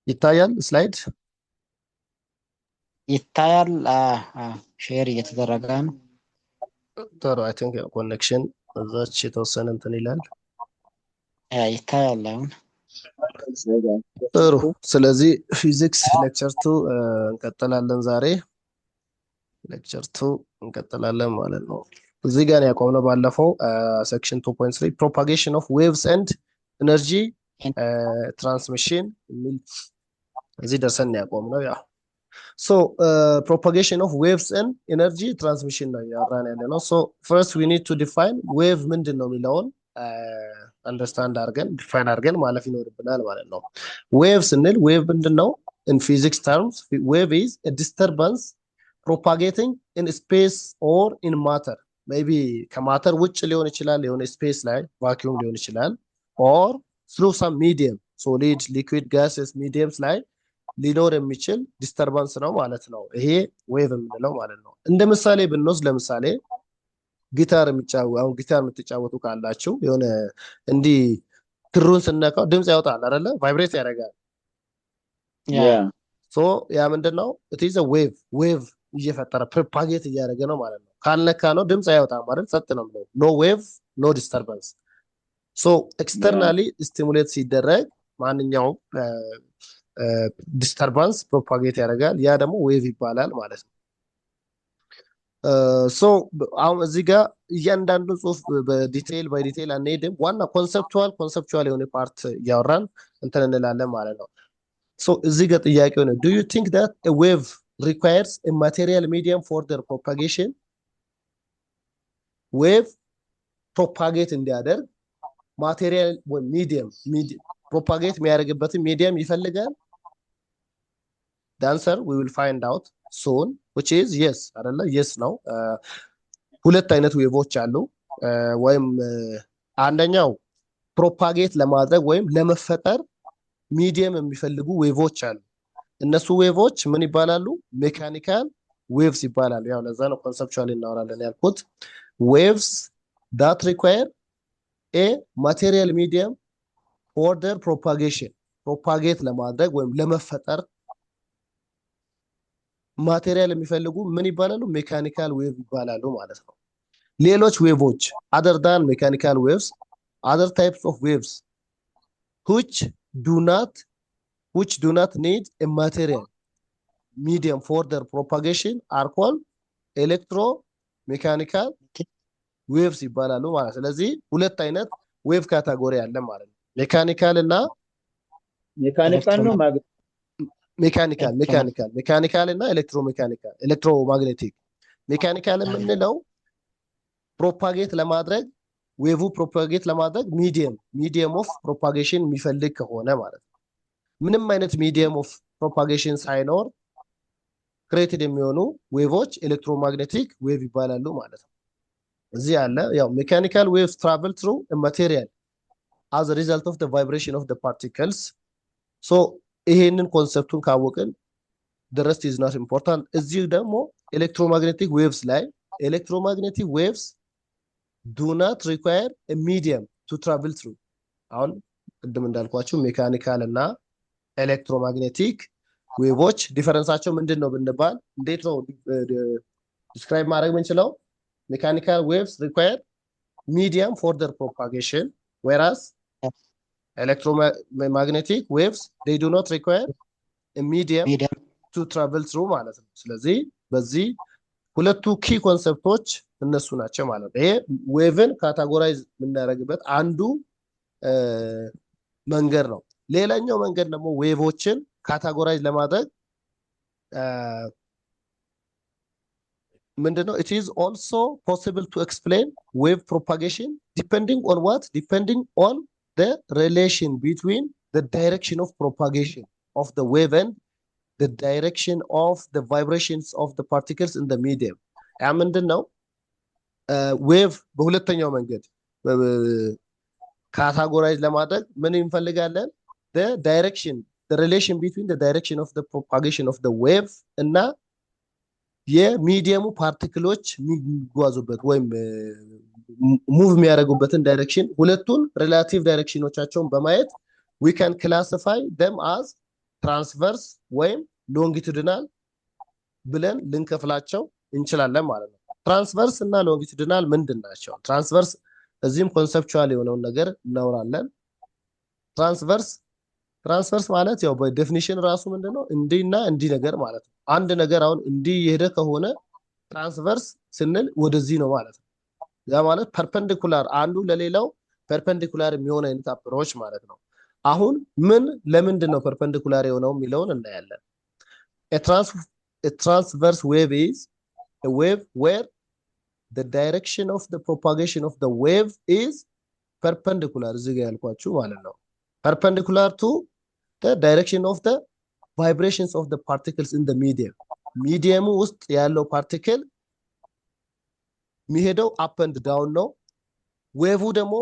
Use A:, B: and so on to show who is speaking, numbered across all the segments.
A: ይታያል ስላይድ
B: ይታያል። ሼር እየተደረገ ነው።
A: ጥሩ አይ ቲንክ ኮኔክሽን እዛች የተወሰነ እንትን ይላል።
B: ይታያል አሁን።
A: ጥሩ ስለዚህ ፊዚክስ ሌክቸር 2 እንቀጥላለን። ዛሬ ሌክቸር 2 እንቀጥላለን ማለት ነው። እዚህ ጋር ያቆምነው ባለፈው ሴክሽን 2.3 ፕሮፓጌሽን ኦፍ ዌቭስ ኤንድ ኤነርጂ ትራንስሚሽን የሚል እዚህ ደርሰን ያቆምነው ያው So propagation of waves and energy transmission ነው ያወራን ያለ ነው። So first we need to define wave ምንድን ነው የሚለውን understand አድርገን define አድርገን ማለፍ ይኖርብናል ማለት ነው። wave ስንል wave ምንድን ነው? In physics terms, wave is a disturbance propagating in space or in matter. Maybe ከማተር ውጭ ሊሆን ይችላል፣ የሆነ ስፔስ ላይ ቫኪዩም ሊሆን ይችላል or through some medium, solid, liquid, gases mediums ላይ ሊኖር የሚችል ዲስተርባንስ ነው ማለት ነው። ይሄ ዌቭ የምንለው ማለት ነው። እንደ ምሳሌ ብንወስድ ለምሳሌ ጊታር የምትጫወቱ ካላችሁ የሆነ እንዲህ ክሩን ስነካው ድምፅ ያወጣል አይደለ? ቫይብሬት ያደርጋል። ሶ ያ ምንድነው? it is a wave እየፈጠረ ፕሮፓጌት እያደረገ ነው ማለት ነው። ካልነካ ነው ድምፅ አይወጣም ማለት ጸጥ ነው የሚለው። ኖ ዌቭ ኖ ዲስተርባንስ። ሶ ኤክስተርናሊ ስቲሙሌት ሲደረግ ማንኛውም ዲስተርባንስ ፕሮፓጌት ያደርጋል። ያ ደግሞ ዌቭ ይባላል ማለት ነው። ሶ አሁን እዚህ ጋር እያንዳንዱ ጽሁፍ በዲቴይል ባይ አንሄድም። ዋና ኮንሰፕቹዋል የሆነ ፓርት እያወራን እንትን እንላለን ማለት ነው። ሶ እዚህ ጋር ጥያቄው ነው do you think that a wave requires a material medium for their propagation? ዌቭ ፕሮፓጌት እንዲያደርግ ማቴሪያል ወይ ሚዲየም ፕሮፓጌት የሚያደርግበትን ሚዲየም ይፈልጋል? The answer we will find out soon, which is yes አይደለ? yes ነው። ሁለት አይነት ዌቮች አሉ። ወይም አንደኛው ፕሮፓጌት ለማድረግ ወይም ለመፈጠር ሚዲየም የሚፈልጉ ዌቮች አሉ። እነሱ ዌቮች ምን ይባላሉ? ሜካኒካል ዌቭስ ይባላሉ። ያው ለዛ ነው ኮንሰፕቹዋሊ እናወራለን ያልኩት። ዌቭስ that require a material medium for their propagation ፕሮፓጌት ለማድረግ ወይም ለመፈጠር ማቴሪያል የሚፈልጉ ምን ይባላሉ? ሜካኒካል ዌቭ ይባላሉ ማለት ነው። ሌሎች ዌቮች other than mechanical waves, other types of waves which do not need a material medium for their propagation are called electromechanical waves ይባላሉ ማለት ነው። ስለዚህ ሁለት አይነት ዌቭ ካታጎሪ አለ ማለት ነው። ሜካኒካል እና ሜካኒካል እና ኤሌክትሮማግኔቲክ። ሜካኒካል የምንለው ፕሮፓጌት ለማድረግ ዌቭ ፕሮፓጌት ለማድረግ ሚዲየም ኦፍ ፕሮፓጌሽን የሚፈልግ ከሆነ ማለት ነው። ምንም አይነት ሚዲየም ኦፍ ፕሮፓጌሽን ሳይኖር ክሬትድ የሚሆኑ ዌቮች ኤሌክትሮማግኔቲክ ዌቭ ይባላሉ ማለት ነው። እዚህ ያለ ያው ሜካኒካል ዌቭስ ትራቨል ትሩ ማቴሪያል as a result of the vibration of the particles. so ይሄንን ኮንሰፕቱን ካወቅን the rest is not important። እዚህ ደግሞ ኤሌክትሮማግኔቲክ ዌቭስ ላይ ኤሌክትሮማግኔቲክ ዌቭስ do not require a medium to travel through። አሁን ቅድም እንዳልኳችሁ ሜካኒካል እና ኤሌክትሮማግኔቲክ ዌቮች ዲፈረንሳቸው ምንድን ነው ብንባል እንዴት ነው ዲስክራይብ ማድረግ የምንችለው? mechanical waves require medium for their propagation, whereas electromagnetic waves they do not require a medium to travel through ማለት ነው። ስለዚህ በዚህ ሁለቱ ኪ ኮንሰፕቶች እነሱ ናቸው ማለት ነው። ይሄ ዌቭን ካታጎራይዝ የምናደርግበት አንዱ መንገድ ነው። ሌላኛው መንገድ ደግሞ ዌቮችን ካታጎራይዝ ለማድረግ ምንድነው? it is also possible to explain wave propagation depending on what? Depending on the relation between the direction of propagation of the wave and the direction of the vibrations of the particles in the medium. ያ ምንድነው? ዌቭ በሁለተኛው መንገድ ካታጎራይዝ ለማድረግ ምን እንፈልጋለን? the relation between the direction of the propagation of the wave እና የሚዲየሙ ፓርቲክሎች የሚጓዙበት ወይም ሙቭ የሚያደርጉበትን ዳይሬክሽን ሁለቱን ሪላቲቭ ዳይሬክሽኖቻቸውን በማየት we can classify them as ትራንስቨርስ ወይም ሎንጊቱዲናል ብለን ልንከፍላቸው እንችላለን ማለት ነው። ትራንስቨርስ እና ሎንጊቱዲናል ምንድን ናቸው? ትራንስቨርስ እዚህም ኮንሰፕቹዋል የሆነውን ነገር እናወራለን። ትራንስቨርስ ማለት ያው በዴፊኒሽን ራሱ ምንድነው እንዲህና እንዲህ ነገር ማለት ነው። አንድ ነገር አሁን እንዲህ የሄደ ከሆነ ትራንስቨርስ ስንል ወደዚህ ነው ማለት ነው። ያ ማለት ፐርፐንዲኩላር አንዱ ለሌላው ፐርፐንዲኩላር የሚሆን አይነት አፕሮች ማለት ነው። አሁን ለምንድን ነው ፐርፐንዲኩላር የሆነው የሚለውን እናያለን። A transverse wave is a wave where the direction of the propagation of the wave is perpendicular እዚህ ጋር ያልኳችሁ ማለት ነው። perpendicular to the direction of the vibrations of the particles in the medium ሚዲየሙ ውስጥ ያለው ፓርቲክል የሚሄደው አፕ ኤንድ ዳውን ነው። ዌቭ ደግሞ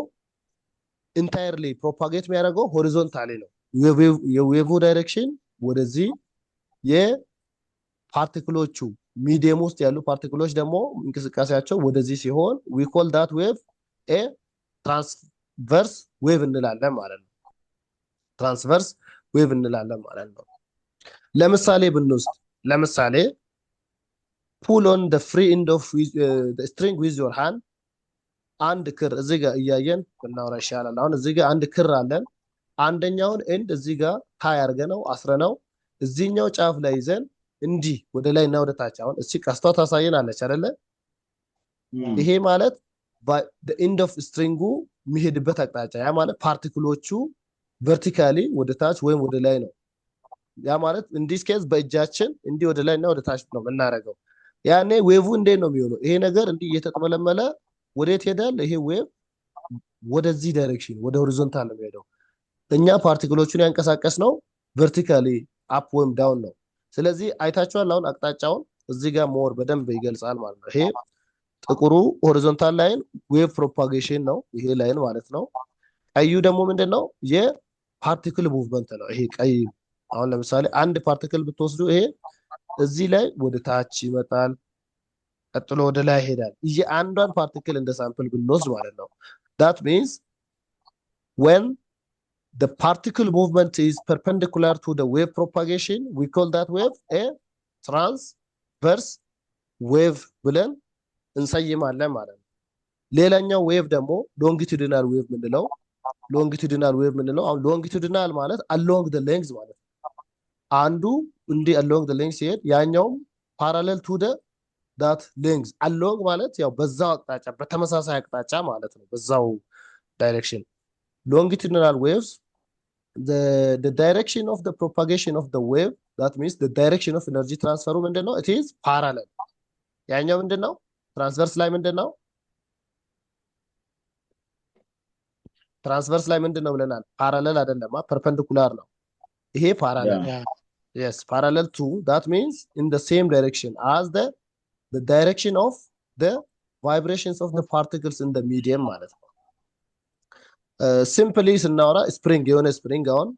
A: ኢንታየርሊ ፕሮፓጌት የሚያደርገው ሆሪዞንታሊ ነው። የዌቭ ዳይሬክሽን ወደዚህ የፓርቲክሎቹ ሚዲየም ውስጥ ያሉ ፓርቲክሎች ደግሞ እንቅስቃሴያቸው ወደዚህ ሲሆን we call that wave a transverse wave እንላለን ማለት ነው። ትራንስቨርስ ዌቭ እንላለን ማለት ነው። ለምሳሌ ብንወስድ ለምሳሌ pull on the free end of the string with your hand አንድ ክር እዚህ ጋር እያየን ብናወራ ይሻላል። አሁን እዚህ ጋር አንድ ክር አለን። አንደኛውን ኤንድ እዚህ ጋር ታይ አድርገነው አስረነው እዚህኛው ጫፍ ላይ ይዘን እንዲህ ወደ ላይ እና ወደ ታች አሁን እሺ ቀስቷ ታሳየናለች አይደለ? ይሄ ማለት the end of stringu የሚሄድበት አቅጣጫ ያ ማለት ፓርቲክሎቹ ቨርቲካሊ ወደ ታች ወይም ወደ ላይ ነው። ያ ማለት እንዲህ ስኬዝ በእጃችን እንዲህ ወደ ላይ እና ወደ ታች ነው የምናደርገው። ያኔ ዌቭ እንዴት ነው የሚሆነው? ይሄ ነገር እንዲህ እየተጠመለመለ ወዴት ሄዳል? ይሄ ዌቭ ወደዚህ ዳይሬክሽን ወደ ሆሪዞንታል ነው የሚሄደው። እኛ ፓርቲክሎቹን ያንቀሳቀስ ነው ቨርቲካሊ አፕ ወይም ዳውን ነው። ስለዚህ አይታችኋል። አሁን አቅጣጫውን እዚህ ጋር ሞር በደንብ ይገልጻል ማለት ነው። ይሄ ጥቁሩ ሆሪዞንታል ላይን ዌቭ ፕሮፓጌሽን ነው፣ ይሄ ላይን ማለት ነው። ቀዩ ደግሞ ምንድነው? የፓርቲክል ሙቭመንት ነው። ይሄ ቀይ አሁን ለምሳሌ አንድ ፓርቲክል ብትወስዱ ይሄ እዚህ ላይ ወደ ታች ይመጣል፣ ቀጥሎ ወደ ላይ ይሄዳል። አንዷን ፓርቲክል እንደ ሳምፕል ብንወስድ ማለት ነው that means when the particle movement is perpendicular to the wave propagation we call that wave a transverse wave ብለን እንሰይማለን ማለት ነው። ሌላኛው ዌቭ ደግሞ ሎንጊቱዲናል ዌቭ ምንለው አሁን ሎንጊቱዲናል ማለት along the length ማለት ነው። አንዱ እንዲህ along the length ሲሄድ ያኛውም parallel to the that length along ማለት ያው በዛው አቅጣጫ በተመሳሳይ አቅጣጫ ማለት ነው፣ በዛው ዳይሬክሽን። longitudinal waves the direction of the propagation of the wave that means the direction of energy transfer ምንድነው? it is parallel። ያኛው ምንድነው? ትራንስቨርስ ላይ ምንድነው? ትራንስቨርስ ላይ ምንድነው ብለናል? ፓራለል አይደለም፣ ፐርፐንዲኩላር ነው። ይሄ ፓራለል yes parallel to that means in the same direction as the direction of the vibrations of the particles in the medium ማለት ነው። ሲምፕሊ ስናወራ ስፕሪንግ የሆነ ስፕሪንግ አሁን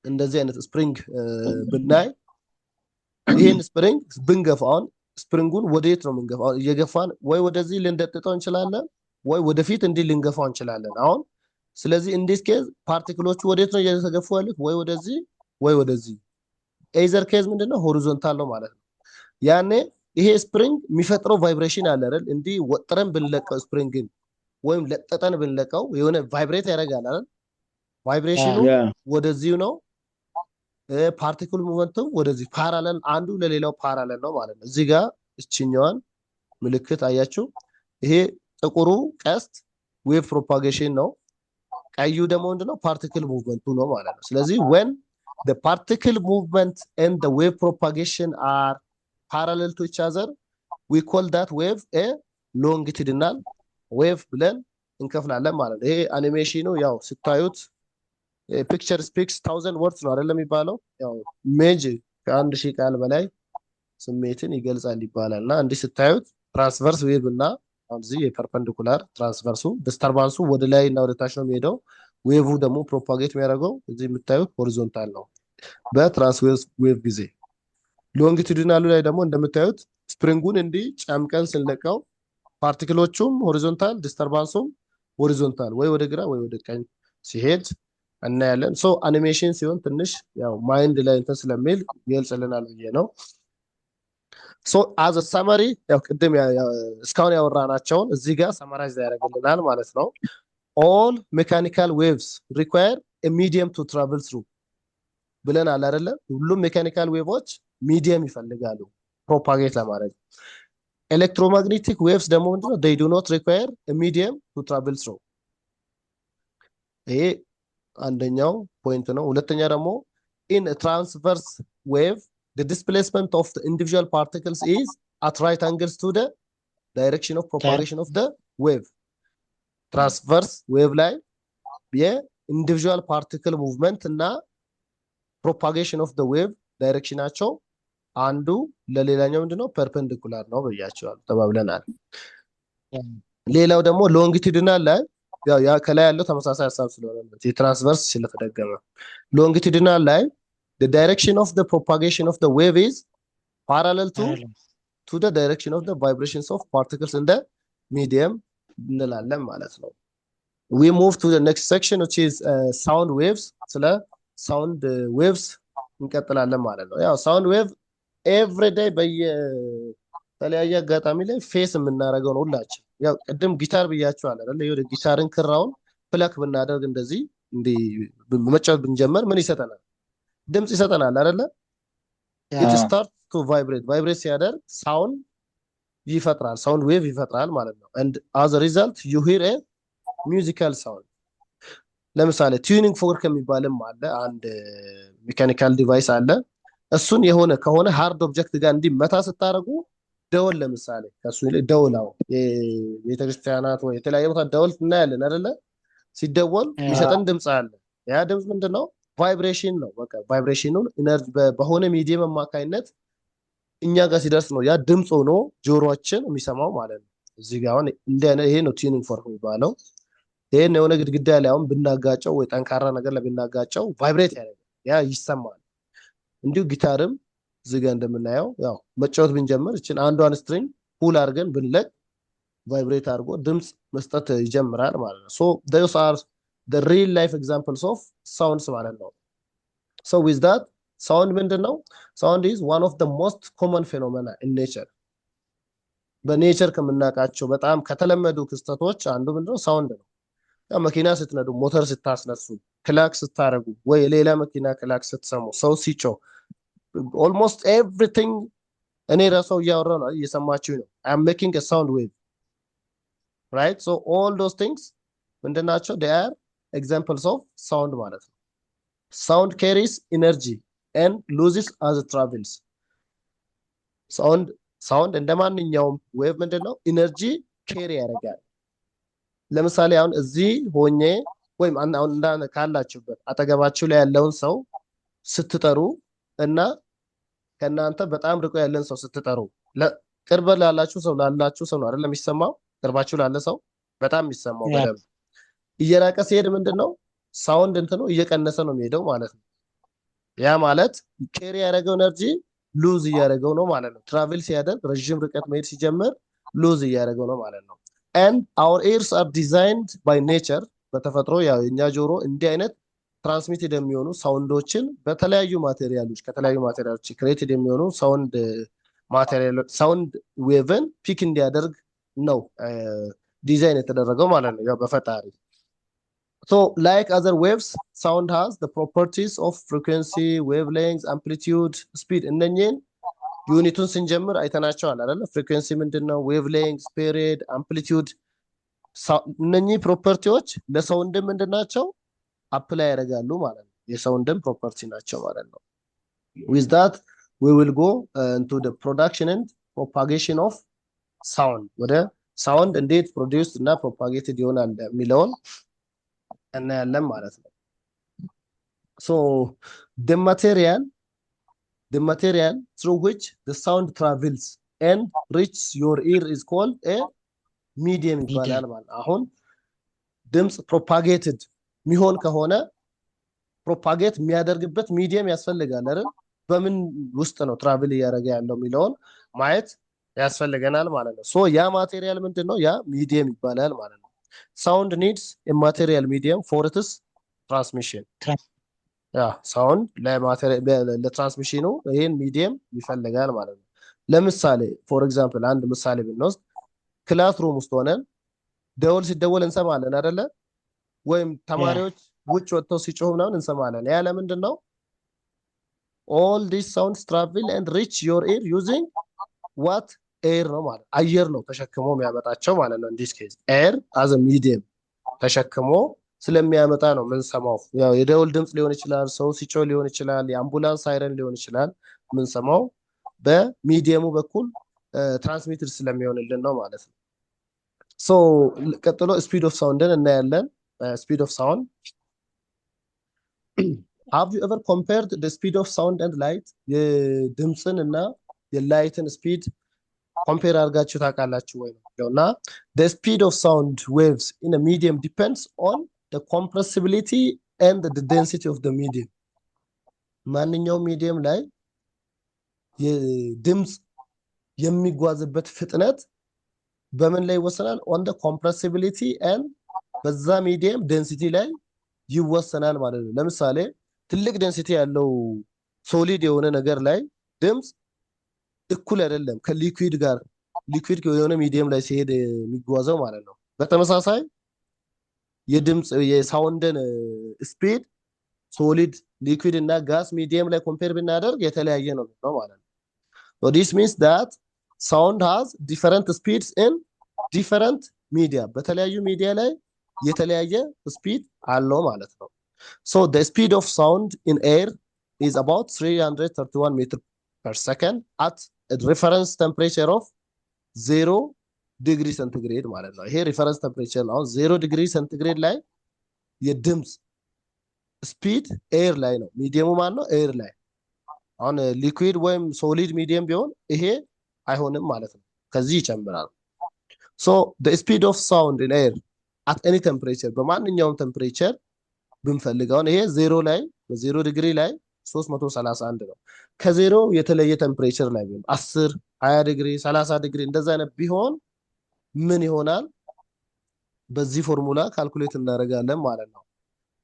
A: እንደዚህ አይነት ስፕሪንግ ብናይ ይሄን ስፕሪንግ ብንገፋውን ስፕሪንጉን ወዴት ነው የምንገፋው? እየገፋን ወይ ወደዚህ ልንደጥጠው እንችላለን ወይ ወደፊት እንዲህ ልንገፋው እንችላለን። አሁን ስለዚህ እንዲስ ኬዝ ፓርቲክሎቹ ወዴት ነው እየተገፉ ያሉት? ወይ ወደዚህ ወይ ወደዚህ። ኤዘር ኬዝ ምንድነው? ሆሪዞንታል ነው ማለት ነው። ያኔ ይሄ ስፕሪንግ የሚፈጥረው ቫይብሬሽን አለ አይደል? እንዲህ ወጥረን ብንለቀው ስፕሪንግን ወይም ለጠጠን ብንለቀው የሆነ ቫይብሬት ያደርጋል አይደል? ቫይብሬሽኑ ወደዚህ ነው፣ ፓርቲክል ሙቭመንቱም ወደዚህ ፓራለል፣ አንዱ ለሌላው ፓራለል ነው ማለት ነው። እዚህ ጋር እችኛዋን ምልክት አያችሁ? ይሄ ጥቁሩ ቀስት ዌቭ ፕሮፓጌሽን ነው፣ ቀዩ ደግሞ ምንድነው? ፓርቲክል ሙቭመንቱ ነው ማለት ነው። ስለዚህ when the particle movement and the wave propagation are parallel to each other we call that wave a longitudinal wave ብለን እንከፍላለን ማለት ነው። ይሄ አኒሜሽኑ ያው ስታዩት ፒክቸር ስፒክስ 1000 ወርድስ ነው አይደለም የሚባለው። ያው ኢሜጅ ከ1000 ቃል በላይ ስሜትን ይገልጻል ይባላል። እና እንዲህ ስታዩት ትራንስቨርስ ዌቭ እና አሁን እዚህ የፐርፐንዲኩላር ትራንስቨርሱ ዲስተርባንሱ ወደ ላይ እና ወደ ታች ነው የሚሄደው። ዌቭ ደግሞ ፕሮፓጌት የሚያደርገው እዚህ የምታዩት ሆሪዞንታል ነው በትራንስቨርስ ዌቭ ጊዜ። ሎንጊቱዲናሉ ላይ ደግሞ እንደምታዩት ስፕሪንጉን እንዲህ ጨምቀን ስንለቀው ፓርቲክሎቹም ሆሪዞንታል ዲስተርባንሱም ሆሪዞንታል ወይ ወደ ግራ ወይ ወደ ቀኝ ሲሄድ እናያለን። ሶ አኒሜሽን ሲሆን ትንሽ ያው ማይንድ ላይ እንትን ስለሚል ይገልጽልናል ብዬ ነው። ሶ አዝ ሰመሪ ያው ቅድም እስካሁን ያወራናቸውን እዚህ ጋር ሰመራይዝ ያደርግልናል ማለት ነው። ኦል ሜካኒካል ዌቭስ ሪኳየር ሚዲየም ቱ ትራቨል ትሩ ብለናል አይደለ? ሁሉም ሜካኒካል ዌቮች ሚዲየም ይፈልጋሉ ፕሮፓጌት ለማድረግ። ኤሌክትሮማግኔቲክ ዌቭስ ደግሞ ምንድነው? they do not require a medium to travel through። ይሄ አንደኛው ፖይንት ነው። ሁለተኛ ደግሞ in a transverse wave the displacement of the individual particles is at right angles to the direction of propagation of the wave። ትራንስቨርስ ዌቭ ላይ የኢንዲቪጁዋል ፓርቲክል ሙቭመንት እና ፕሮፓጌሽን ኦፍ ደ ዌቭ ዳይሬክሽናቸው አንዱ ለሌላኛው ምንድነው? ፐርፔንዲኩላር ነው ብያቸዋል ተባብለናል። ሌላው ደግሞ ሎንጊቲዩዲናል ላይ ያ ከላይ ያለው ተመሳሳይ ሀሳብ ስለሆነ የትራንስቨርስ ስለተደገመ ሎንጊቲዩዲናል ላይ the direction of the propagation of the wave is parallel to the direction of the vibrations of particles in the medium እንላለን ማለት ነው። we move to the next section which is sound waves። ስለ sound waves እንቀጥላለን ማለት ነው። ያው sound wave every day በተለያየ አጋጣሚ ላይ ፌስ የምናደርገው ነው ሁላችን። ያው ቅድም ጊታር ብያችኋል አይደል? ይሄ ጊታርን ክራውን ፕለክ ብናደርግ እንደዚህ መጫወት ብንጀምር ምን ይሰጠናል? ድምጽ ይሰጠናል አይደለ? it starts to vibrate ሲያደርግ ሳውንድ ይፈጥራል፣ ሳውንድ ዌቭ ይፈጥራል ማለት ነው። and as a result you hear a musical sound። ለምሳሌ ቲዩኒንግ ፎርክ የሚባልም አለ፣ አንድ ሜካኒካል ዲቫይስ አለ። እሱን የሆነ ከሆነ ሃርድ ኦብጀክት ጋር እንዲመታ ስታደርጉ ደወል፣ ለምሳሌ ከሱ ይልቅ ደውላው የቤተክርስቲያናት ወይ የተለያየ ቦታ ደወል እናያለን አይደለ? ሲደወል የሚሰጠን ድምጽ አለ። ያ ድምጽ ምንድነው? ቫይብሬሽን ነው። በቃ ቫይብሬሽኑን ኢነርጂ በሆነ ሚዲየም አማካኝነት እኛ ጋር ሲደርስ ነው ያ ድምጽ ሆኖ ጆሮአችን የሚሰማው ማለት ነው። እዚህ ጋር አሁን ይሄ ነው ቲዩኒንግ ፎርክ የሚባለው። ይሄን የሆነ ግድግዳ ላይ አሁን ብናጋጨው ወይ ጠንካራ ነገር ላይ ብናጋጨው ቫይብሬት ያደርጋል፣ ያ ይሰማል። እንዲሁ ጊታርም እዚህ ጋር እንደምናየው ያው መጫወት ብንጀምር እችን አንዷን ስትሪንግ ፑል አድርገን ብንለቅ ቫይብሬት አድርጎ ድምጽ መስጠት ይጀምራል ማለት ነው። ሶ those are the real life examples of sounds ማለት ነው። so with that sound ምንድነው? sound is one of the most common phenomena in nature። በኔቸር ከምናውቃቸው በጣም ከተለመዱ ክስተቶች አንዱ ምንድነው? ሳውንድ ነው። ያው መኪና ስትነዱ፣ ሞተር ስታስነሱ፣ ክላክ ስታረጉ ወይ ሌላ መኪና ክላክ ስትሰሙ፣ ሰው ሲጮህ almost everything እኔ ራስዎ እያወራሁ ነው እየሰማችሁ ነው። I am making a sound wave right? so all those things ምንድናቸው? they are examples of sound ማለት ነው። sound carries energy and loses as it travels። ሳውንድ እንደማንኛውም ዌቭ ምንድነው? ኢነርጂ ኬሪ ያደርጋል። ለምሳሌ አሁን እዚህ ሆኜ ወይም አሁን ካላችሁበት አጠገባችሁ ላይ ያለውን ሰው ስትጠሩ እና ከናንተ በጣም ርቆ ያለን ሰው ስትጠሩ ቅርብ ላላችሁ ሰው ነው አይደል የሚሰማው? ቅርባችሁ ላለ ሰው በጣም የሚሰማው በደንብ። እየራቀ ሲሄድ ምንድነው? ሳውንድ እንትኑ እየቀነሰ ነው የሚሄደው ማለት ነው። ያ ማለት ኬሪ ያደረገው ኤነርጂ ሉዝ እያደረገው ነው ማለት ነው። ትራቨል ሲያደርግ ረጅም ርቀት መሄድ ሲጀምር ሉዝ እያደረገው ነው ማለት ነው። and our ears are designed by nature። በተፈጥሮ ያው የኛ ጆሮ እንዲህ አይነት ትራንስሚትድ የሚሆኑ ሳውንዶችን በተለያዩ ማቴሪያሎች ከተለያዩ ማቴሪያሎች ክሬትድ የሚሆኑ ሳውንድ ዌቭን ፒክ እንዲያደርግ ነው ዲዛይን የተደረገው ማለት ነው ያው በፈጣሪ። so like other waves sound has the properties of frequency, wavelength, amplitude, speed። እነኚህን ዩኒቱን ስንጀምር አይተናቸዋል አይደል? ፍሪኩዌንሲ ምንድነው? ዌቭሌንግዝ፣ ፔሪድ፣ አምፕሊቲዩድ። እነኚህ ፕሮፐርቲዎች ለሳውንድ ምንድናቸው? አፕላይ ያደርጋሉ ማለት ነው። የሳውንድም ፕሮፐርቲ ናቸው ማለት ነው። with that we will go into the production and propagation of sound። ወደ ሳውንድ እንዴት ፕሮዲውስ እና ፕሮፓጌትድ ይሆናል የሚለውን እናያለን ማለት ነው። so the material through which the sound travels and reaches your ear is called a medium ይባላል ማለት ነው። አሁን ድምጽ ፕሮፓጌትድ ሚሆን ከሆነ ፕሮፓጌት የሚያደርግበት ሚዲየም ያስፈልጋል አይደል? በምን ውስጥ ነው ትራቭል እያደረገ ያለው የሚለውን ማየት ያስፈልገናል ማለት ነው። ሶ ያ ማቴሪያል ምንድነው? ያ ሚዲየም ይባላል ማለት ነው። sound needs a material medium for its ትራንስሚሽን ያ ሳውንድ ለትራንስሚሽኑ ይሄን ሚዲየም ይፈልጋል ማለት ነው። ለምሳሌ ፎር ኤግዛምፕል አንድ ምሳሌ ብንወስድ ክላስ ሩም ውስጥ ሆነን ደወል ሲደወል እንሰማለን አይደለ? ወይም ተማሪዎች ውጭ ወጥተው ሲጮሁ ምናምን እንሰማለን። ያ ለምንድን ነው? all these sounds travel and reach your ear using what air ነው ማለት አየር ነው ተሸክሞ የሚያመጣቸው ማለት ነው። in this case air as a medium ተሸክሞ ስለሚያመጣ ነው የምንሰማው። ያው የደወል ድምፅ ሊሆን ይችላል፣ ሰው ሲጮህ ሊሆን ይችላል፣ የአምቡላንስ ሳይረን ሊሆን ይችላል። የምንሰማው በሚዲየሙ በኩል ትራንስሚትድ ስለሚሆንልን ነው ማለት ነው። ሶ ቀጥሎ ስፒድ ኦፍ ሳውንድን እናያለን። ስፒድ ኦፍ ሳውንድ have you ever compared the speed of sound and light? የድምፅን እና የላይትን ስፒድ ኮምፔር አድርጋችሁ ታውቃላችሁ ወይ ነው እና the speed of sound waves in a medium depends on the compressibility and the density of the medium. ማንኛውም ሚዲየም ላይ የድምፅ የሚጓዝበት ፍጥነት በምን ላይ ይወሰናል? on the compressibility and በዛ ሚዲየም ዴንሲቲ ላይ ይወሰናል ማለት ነው። ለምሳሌ ትልቅ ዴንሲቲ ያለው ሶሊድ የሆነ ነገር ላይ ድምፅ እኩል አይደለም ከሊኩዊድ ጋር ሊኩዊድ የሆነ ሚዲየም ላይ ሲሄድ የሚጓዘው ማለት ነው። በተመሳሳይ የድምፅ የሳውንድን ስፒድ ሶሊድ ሊኩዊድ እና ጋስ ሚዲየም ላይ ኮምፔር ብናደርግ የተለያየ ነው ማለት ነው። so this means that sound has different speeds in different media በተለያዩ ሚዲያ ላይ የተለያየ ስፒድ አለው ማለት ነው። so the speed of sound in air is about 331 meter per second at a reference temperature of 0 ዲግሪ ሴንቲግሬድ ማለት ነው። ይሄ ሪፈረንስ ቴምፕሬቸር ነው። 0 ዲግሪ ሴንቲግሬድ ላይ የድምፅ ስፒድ ኤር ላይ ነው። ሚዲየሙ ማን ነው? ኤር ላይ። አሁን ሊኩዊድ ወይም ሶሊድ ሚዲየም ቢሆን ይሄ አይሆንም ማለት ነው። ከዚህ ይጨምራል። so the speed of sound in air at any temperature በማንኛውም ቴምፕሬቸር ብንፈልገውን ይሄ 0 ላይ በ0 ዲግሪ ላይ 331 ነው። ከዜሮ የተለየ ቴምፕሬቸር ላይ ቢሆን 10 20 ዲግሪ 30 ዲግሪ እንደዛ አይነት ቢሆን ምን ይሆናል? በዚህ ፎርሙላ ካልኩሌት እናደርጋለን ማለት ነው።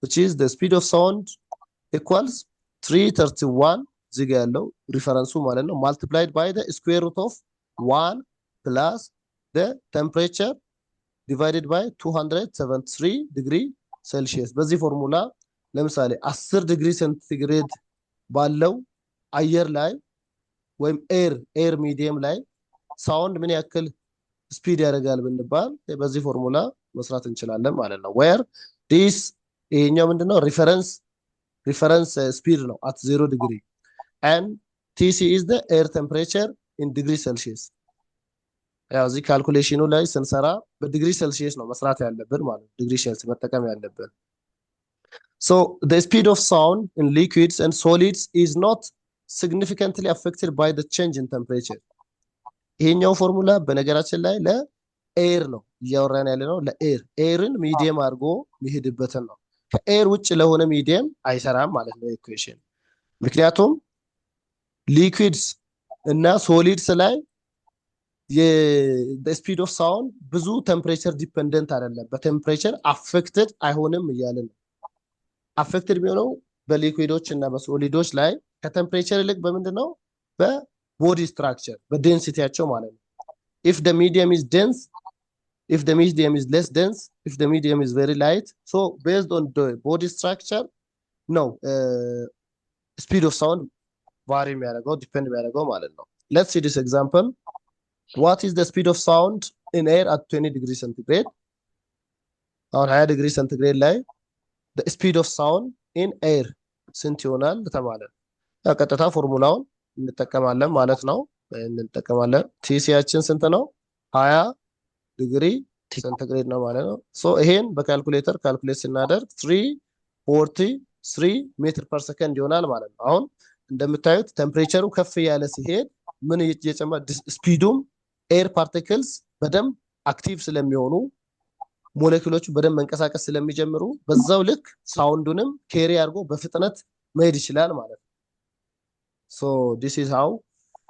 A: which is the speed of sound equals 331 እዚህ ጋር ያለው ሪፈረንሱ ማለት ነው multiplied by the square root of 1 plus the temperature divided by 273 ዲግሪ ሴልሺየስ። በዚህ ፎርሙላ ለምሳሌ 10 ዲግሪ ሴንቲግሬድ ባለው አየር ላይ ወይም ኤር ሚዲየም ላይ ሳውንድ ምን ያክል ስፒድ ያደርጋል ብንባል በዚህ ፎርሙላ መስራት እንችላለን ማለት ነው። where this ይሄኛው ምንድነው? ሪፈረንስ ስፒድ ነው at 0 ዲግሪ and tc is the air temperature in degree celsius። ያው እዚህ ካልኩሌሽኑ ላይ ስንሰራ በዲግሪ ሴልሺየስ ነው መስራት ያለብን ማለት ነው። ዲግሪ ሴልሺየስ መጠቀም ያለብን። so the speed of sound in liquids and solids is not significantly affected by the change in temperature። ይሄኛው ፎርሙላ በነገራችን ላይ ለኤር ነው እያወራን ያለ ነው። ኤርን ሚዲየም አድርጎ የሚሄድበትን ነው። ከኤር ውጭ ለሆነ ሚዲየም አይሰራም ማለት ነው ኢኩዌሽን። ምክንያቱም ሊኩዊድስ እና ሶሊድስ ላይ የስፒድ ኦፍ ሳውንድ ብዙ ቴምፕሬቸር ዲፔንደንት አይደለም፣ በቴምፕሬቸር አፌክትድ አይሆንም እያልን ነው። አፌክትድ የሚሆነው በሊኩዊዶች እና በሶሊዶች ላይ ከቴምፕሬቸር ይልቅ በምንድን ነው? በቦዲ ስትራክቸር በዴንሲቲያቸው ማለት ነው። if the medium is dense, if the medium is less dense, if the medium is very light, so based on the body structure no speed of sound vary የሚያደርገው ዲፔንድ የሚያደርገው ማለት ነው። let's see this example. what is the speed of sound in air at 20 degree centigrade? አሁን 20 ዲግሪ ሴንቲግሬድ ላይ the speed of sound in air ስንት ይሆናል ተባለ። ቀጥታ ፎርሙላውን እንጠቀማለን ማለት ነው። እንጠቀማለን ቲሲያችን ስንት ነው? 20 ዲግሪ ሴንቲግሬድ ነው ማለት ነው። ሶ ይሄን በካልኩሌተር ካልኩሌት ስናደርግ 343 ሜትር ፐር ሰከንድ ይሆናል ማለት ነው። አሁን እንደምታዩት ቴምፕሬቸሩ ከፍ ያለ ሲሄድ ምን እየጨመረ ስፒዱም ኤር ፓርቲክልስ በደንብ አክቲቭ ስለሚሆኑ ሞለኪውሎቹ በደንብ መንቀሳቀስ ስለሚጀምሩ በዛው ልክ ሳውንዱንም ኬሪ አድርጎ በፍጥነት መሄድ ይችላል ማለት ነው። so this is how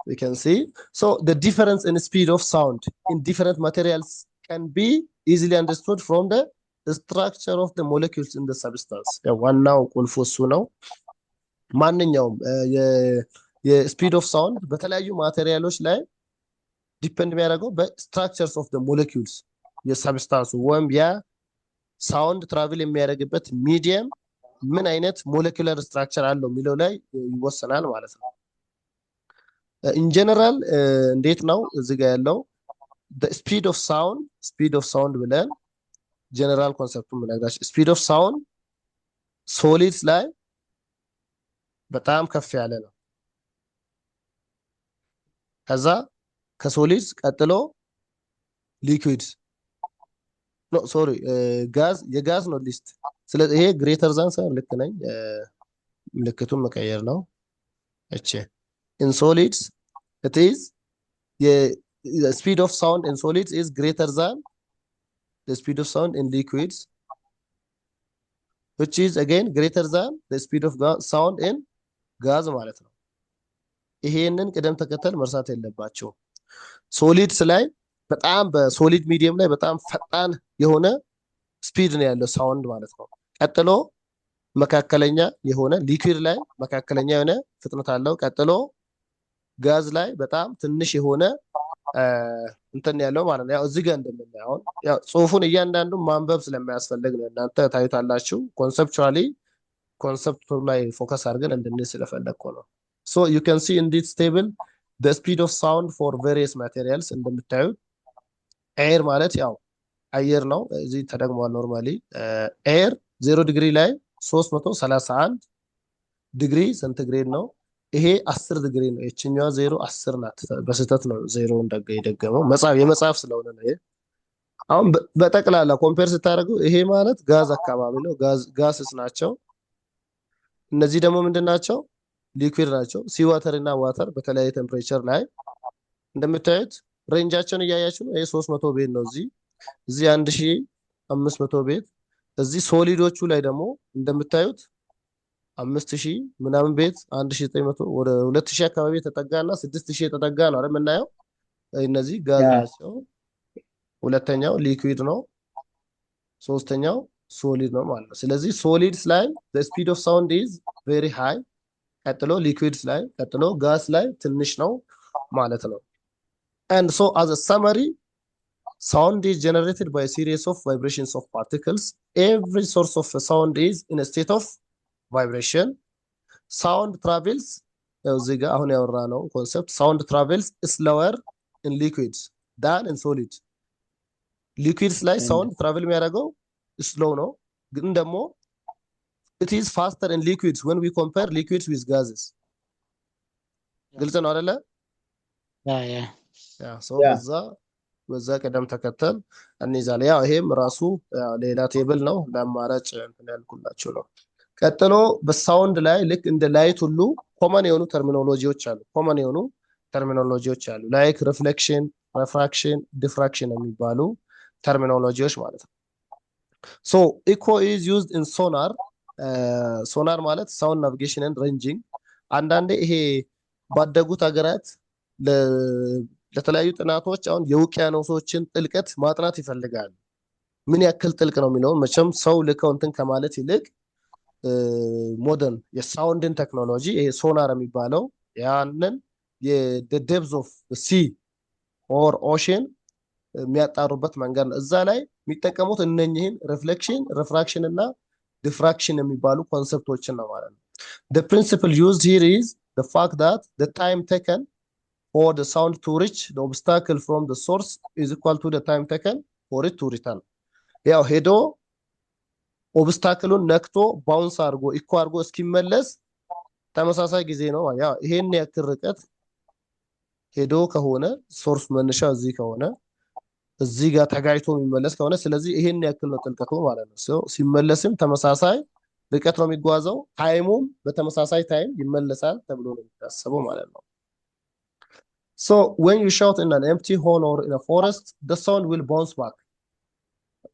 A: we can see. so the difference in speed of sound in different materials can be easily understood from the structure of the molecules in the substance ዋናው ቁልፉ እሱ ነው። ማንኛውም የስፒድ ኦፍ ሳውንድ በተለያዩ ማቴሪያሎች ላይ ዲፔንድ የሚያደርገው በስትራክቸርስ ኦፍ ሞለኪውልስ የሰብስታንሱ ወይም ያ ሳውንድ ትራቭል የሚያደርግበት ሚዲየም ምን አይነት ሞለኪውለር ስትራክቸር አለው የሚለው ላይ ይወሰናል ማለት ነው። ኢን ጀነራል እንዴት ነው እዚህ ጋር ያለው ስፒድ ኦፍ ሳውንድ ብለን ጀነራል ኮንሰፕቱን ብነግራችሁ ስፒድ ኦፍ ሳውንድ ሶሊድስ ላይ በጣም ከፍ ያለ ነው። ከዛ ከሶሊድስ ቀጥሎ ሊኩዊድስ የጋዝ ነው ሊስት። ስለዚህ ይሄ ግሬተር ዛን ሳይሆን ልክ ነኝ፣ ምልክቱን መቀየር ነው። እቺ ኢን ሶሊድስ ኢት ኢዝ ስፒድ ኦፍ ሳውንድ ኢን ሶሊድስ ኢዝ ግሬተር ዛን the speed of sound in liquids, which is again greater than the speed of sound in gas ማለት ነው። ይሄንን ቅደም ተከተል መርሳት የለባቸው። ሶሊድስ ላይ በጣም በሶሊድ ሚዲየም ላይ በጣም ፈጣን የሆነ ስፒድ ነው ያለው ሳውንድ ማለት ነው። ቀጥሎ መካከለኛ የሆነ ሊኩዊድ ላይ መካከለኛ የሆነ ፍጥነት አለው። ቀጥሎ ጋዝ ላይ በጣም ትንሽ የሆነ እንትን ያለው ማለት ነው። ያው እዚህ ጋር እንደምናየው ያው ጽሁፉን እያንዳንዱ ማንበብ ስለማያስፈልግ ነው፣ እናንተ ታዩታላችሁ። ኮንሰፕቱ ላይ ፎከስ አድርገን እንድንል ስለፈለግኩ ነው። so you can see in this table the speed of sound for various materials እንደምታዩት ኤር ማለት ያው አየር ነው፣ እዚህ ተደግሟል። ኖርማሊ ኤር 0 ዲግሪ ላይ 331 ዲግሪ ሴንቲግሬድ ነው። ይሄ 10 ዲግሪ ነው። እቺኛዋ 0 10 ናት። በስህተት ነው 0 እንደገመው የመጽሐፍ ስለሆነ ነው። ይሄ አሁን በጠቅላላ ኮምፔር ስታደርጉ ይሄ ማለት ጋዝ አካባቢ ነው። ጋስስ ናቸው። እነዚህ ደግሞ ምንድናቸው? ሊኩዊድ ናቸው። ሲ ዋተር እና ዋተር በተለያየ ቴምፕሬቸር ላይ እንደምታዩት ሬንጃቸውን እያያችሁ ነው። ይሄ 300 ቤት ነው። እዚህ 1500 ቤት። እዚህ ሶሊዶቹ ላይ ደግሞ እንደምታዩት 5000 ምናምን ቤት 1900 ወደ 2000 አካባቢ የተጠጋና 6000 የተጠጋ ነው አይደል የምናየው። እነዚህ ጋዝ ናቸው። ሁለተኛው ሊኩዊድ ነው። ሶስተኛው ሶሊድ ነው ማለት ነው። ስለዚህ ሶሊድስ ላይ the speed of sound is very high፣ ቀጥሎ ሊኩዊድስ ላይ፣ ቀጥሎ ጋስ ላይ ትንሽ ነው ማለት ነው። and so as a summary, sound is generated by a series of vibrations of particles. Every source of sound is in a state of vibration. Sound travels እዚህ ጋር አሁን ያወራነው ኮንሰፕት sound travels slower in liquids than in solids። ሊኩዊድስ ላይ ሳውንድ ትራቨል የሚያደርገው ስሎው ነው፣ ግን ደግሞ it is faster in liquids when we compare liquids with gases። ግልጽ ነው አይደለ? በዛ ቅደም ተከተል እንይዛለን። ያው ይሄም ራሱ ሌላ ቴብል ነው፣ ለአማራጭ እንትን ያልኩላችሁ ነው። ቀጥሎ በሳውንድ ላይ ልክ እንደ ላይት ሁሉ ኮመን የሆኑ ተርሚኖሎጂዎች አሉ። ላይክ ሪፍሌክሽን፣ ሪፍራክሽን፣ ዲፍራክሽን የሚባሉ ተርሚኖሎጂዎች ማለት ነው። ሶ ኢኮ ኢዝ ዩዝድ ኢን ሶናር። ሶናር ማለት ሳውንድ ናቪጌሽን ኤንድ ሬንጂንግ። አንዳንዴ ይሄ ባደጉት ሀገራት ለተለያዩ ጥናቶች አሁን የውቅያኖሶችን ጥልቀት ማጥናት ይፈልጋሉ። ምን ያክል ጥልቅ ነው የሚለውን መቼም ሰው ልከው እንትን ከማለት ይልቅ ሞደርን የሳውንድን ቴክኖሎጂ ይሄ ሶናር የሚባለው ያንን የዴፕዝ ኦፍ ሲ ኦር ኦሽን የሚያጣሩበት መንገድ ነው። እዛ ላይ የሚጠቀሙት እነኚህን ሪፍሌክሽን፣ ሪፍራክሽን እና ዲፍራክሽን የሚባሉ ኮንሰፕቶችን ነው ማለት ነው። the principle used here is the fact that the time taken for the sound to reach the obstacle from the source is equal to the time taken for it to return። ያው ሄዶ ኦብስታክሉን ነክቶ ባውንስ አድርጎ ኢኮ አድርጎ እስኪመለስ ተመሳሳይ ጊዜ ነው። ያው ይሄን ያክል ርቀት ሄዶ ከሆነ ሶርስ መነሻ እዚህ ከሆነ እዚህ ጋር ተጋጭቶ የሚመለስ ከሆነ ስለዚህ ይሄን ያክል ነው ጥልቀቱ ማለት ነው። ሲመለስም ተመሳሳይ ርቀት ነው የሚጓዘው፣ ታይሙም በተመሳሳይ ታይም ይመለሳል ተብሎ ነው የሚታሰበው ማለት ነው። so when you shout in an empty hall or in a forest, the sound will bounce back።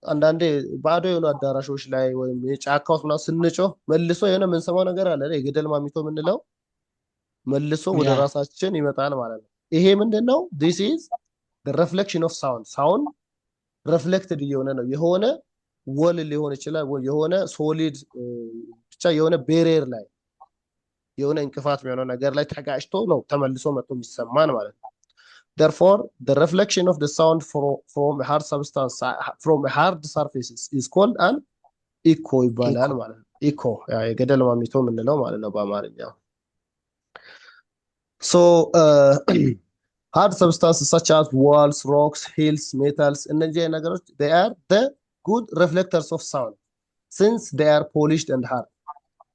A: አንዳንዴ ባዶ የሆኑ አዳራሾች ላይ ወይም የጫካ ውስጥ ምናምን ስንጮህ መልሶ የሆነ የምንሰማው ነገር አለ፣ የገደል ማሚቶ የምንለው መልሶ ወደ ራሳችን ይመጣል ማለት ነው። ይሄ ምንድነው? this is the reflection of sound reflected እየሆነ ነው። የሆነ ወል ሊሆን ይችላል ወይ የሆነ ሶሊድ ብቻ የሆነ ቤሪየር ላይ የሆነ እንቅፋት የሚሆነው ነገር ላይ ተጋጭቶ ነው ተመልሶ መጥቶ የሚሰማን ማለት ነው። Therefore, the reflection of the sound from a hard substance from a hard surface is called an echo ይባላል ማለት ነው። echo የገደል ማሚቶ የምንለው ማለት ነው በአማርኛ። So hard substances such as walls, rocks, hills, metals እነዚህ ነገሮች they are the good reflectors of sound since they are polished and hard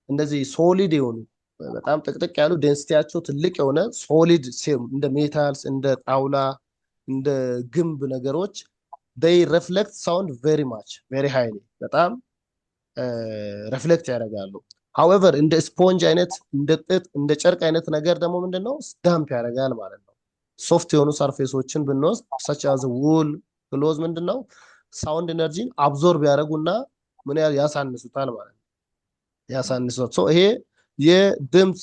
A: እንደዚህ ሶሊድ የሆኑ በጣም ጥቅጥቅ ያሉ ዴንሲቲያቸው ትልቅ የሆነ ሶሊድ እንደ ሜታልስ እንደ ጣውላ እንደ ግንብ ነገሮች they reflect sound very much very highly በጣም ሪፍሌክት ያደርጋሉ። however እንደ ስፖንጅ አይነት እንደ ጥጥ እንደ ጨርቅ አይነት ነገር ደግሞ ምንድነው ዳምፕ ያደርጋል ማለት ነው። ሶፍት የሆኑ ሰርፌሶችን ብንወስድ such as wool cloth ምንድነው ሳውንድ ኤነርጂን አብዞርብ ያደርጉና ምን ያሳንሱታል ማለት ነው። ያሳንሱት ሶ ይሄ የድምጽ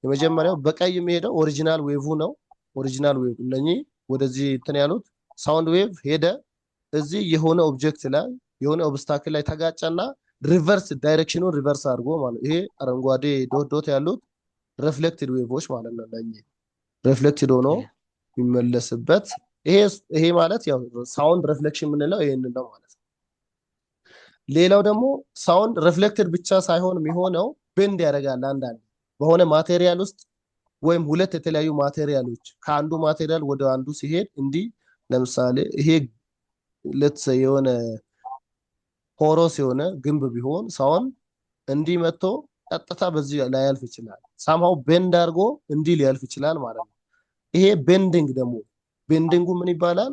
A: የመጀመሪያው በቀይ የሚሄደው ኦሪጂናል ዌቭ ነው። ኦሪጂናል ዌቭ እነኚህ ወደዚህ እንትን ያሉት ሳውንድ ዌቭ ሄደ እዚህ የሆነ ኦብጀክት ላይ የሆነ ኦብስታክል ላይ ተጋጨና ሪቨርስ ዳይሬክሽኑን ሪቨርስ አድርጎ ማለት ይሄ አረንጓዴ ዶት ያሉት ሪፍሌክትድ ዌቮች ማለት ነው። እነኚህ ሪፍሌክትድ ሆኖ የሚመለስበት ይሄ ማለት ያው ሳውንድ ሪፍሌክሽን የምንለው ይሄንን ነው ማለት ነው። ሌላው ደግሞ ሳውንድ ሪፍሌክትድ ብቻ ሳይሆን የሚሆነው ቤንድ ያደርጋል። አንዳንድ በሆነ ማቴሪያል ውስጥ ወይም ሁለት የተለያዩ ማቴሪያሎች ከአንዱ ማቴሪያል ወደ አንዱ ሲሄድ እንዲህ ለምሳሌ ይሄ የሆነ ፖሮስ የሆነ ግንብ ቢሆን ሳውንድ እንዲህ መጥቶ ቀጥታ በዚህ ላይ ያልፍ ይችላል። ሳምሃው ቤንድ አድርጎ እንዲህ ሊያልፍ ይችላል ማለት ነው። ይሄ ቤንዲንግ ደግሞ ቤንዲንጉ ምን ይባላል?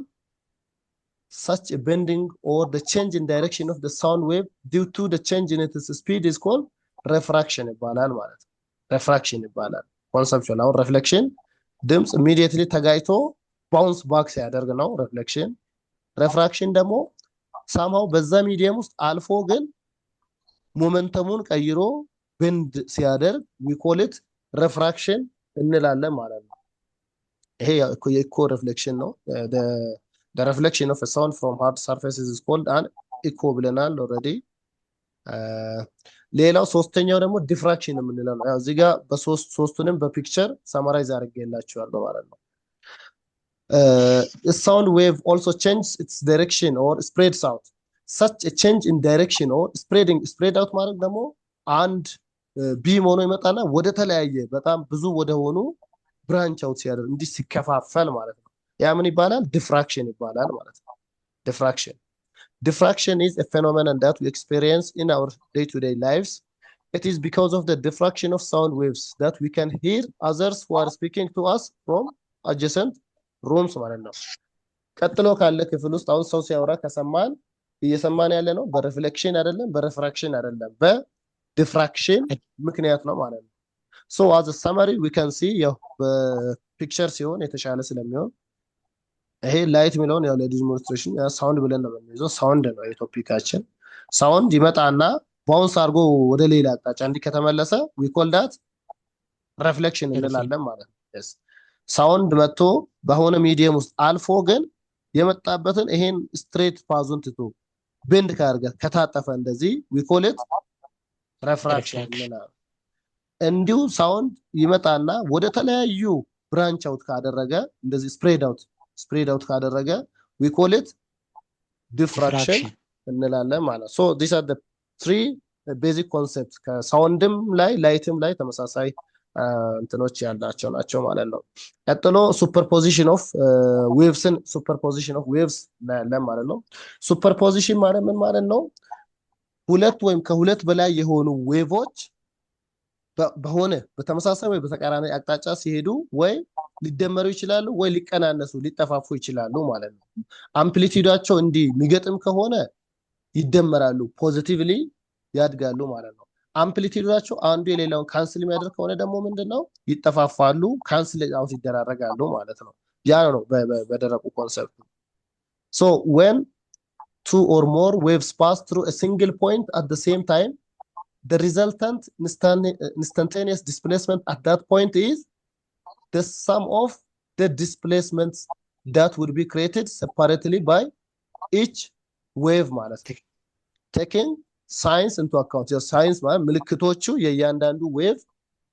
A: such a bending or the change in direction of the sound wave due to the change in its speed is called refraction ይባላል ማለት ነው። refraction ይባላል ኮንሰፕቹዋል። አሁን ሪፍሌክሽን ድምጽ ኢሚዲየትሊ ተጋጭቶ ባውንስ ባክ ሲያደርግ ነው ሪፍሌክሽን። refraction ደግሞ ሳምሃው በዛ ሚዲየም ውስጥ አልፎ ግን ሞመንተሙን ቀይሮ ቤንድ ሲያደርግ we call it refraction እንላለን ማለት ነው። ይሄ የኢኮ ሪፍሌክሽን ነው። the reflection of a sound from hard surfaces is called an echo ብለናል ኦልሬዲ። ሌላው ሶስተኛው ደግሞ ዲፍራክሽን የምንለው ነው። ያው እዚህ ጋር በሶስቱንም በፒክቸር ሰማራይዝ አድርጌላችኋለሁ ማለት ነው። a sound wave also changes its direction or spreads out. such a change in direction or spread out ማለት ደግሞ አንድ ቢም ሆኖ ይመጣና ወደ ተለያየ በጣም ብዙ ወደ ሆኑ ብራንች አውት ሲያደርግ እንዲህ ሲከፋፈል ማለት ነው። ያ ምን ይባላል? ዲፍራክሽን ይባላል ማለት ነው። diffraction is a phenomenon that we experience in our day-to-day lives. It is because of the diffraction of sound waves that we can hear others who are speaking to us from adjacent rooms ማለት ነው። ቀጥሎ ካለ ክፍል ውስጥ አሁን ሰው ሲያወራ ከሰማን እየሰማን ያለ ነው በሪፍሌክሽን አይደለም በሪፍራክሽን አይደለም በዲፍራክሽን ምክንያት ነው ማለት ነው። so as a summary we can see ያው በፒክቸር ሲሆን የተሻለ ስለሚሆን ይሄ ላይት የሚለውን ያው ለዲሞንስትሬሽን ሳውንድ ብለን ነው የምንይዘው። ሳውንድ ነው የቶፒካችን። ሳውንድ ይመጣና ባውንስ አድርጎ ወደ ሌላ አቅጣጫ እንዲህ ከተመለሰ we call that reflection እንላለን ማለት ነው። yes ሳውንድ መጥቶ በሆነ ሚዲየም ውስጥ አልፎ ግን የመጣበትን ይሄን ስትሬት ፓዙን ትቶ ቤንድ ካርገ ከታጠፈ እንደዚህ we call it refraction እንላለን። እንዲሁ ሳውንድ ይመጣና ወደ ተለያዩ ብራንች አውት ካደረገ እንደዚህ ስፕሬድ አውት ካደረገ we call it diffraction እንላለን ማለት። so these are the three basic concepts ከሳውንድም ላይ ላይትም ላይ ተመሳሳይ እንትኖች ያላቸው ናቸው ማለት ነው። ቀጥሎ ሱፐርፖዚሽን ኦፍ ዌቭስ ማለት ነው። ሱፐርፖዚሽን ማለት ምን ማለት ነው? ሁለት ወይም ከሁለት በላይ የሆኑ ዌቮች በሆነ በተመሳሳይ ወይ በተቃራኒ አቅጣጫ ሲሄዱ ወይ ሊደመሩ ይችላሉ ወይ ሊቀናነሱ ሊጠፋፉ ይችላሉ ማለት ነው። አምፕሊቲዩዳቸው እንዲህ የሚገጥም ከሆነ ይደመራሉ ፖዚቲቭሊ ያድጋሉ ማለት ነው። አምፕሊቲዩዳቸው አንዱ የሌላውን ካንስል የሚያደርግ ከሆነ ደግሞ ምንድነው ይጠፋፋሉ ካንስል አውት ይደራረጋሉ ማለት ነው። ያ ነው በደረቁ ኮንሰፕት። so when two or more waves pass through a single point at the same time the resultant instantaneous displacement at that point is the sum of the displacements that would be created separately by each ዌቭ ማለት ነው። ቴኪንግ ሳይንስ ኢንቱ አካውንት ሳይንስ ማለት ምልክቶቹ የእያንዳንዱ ዌቭ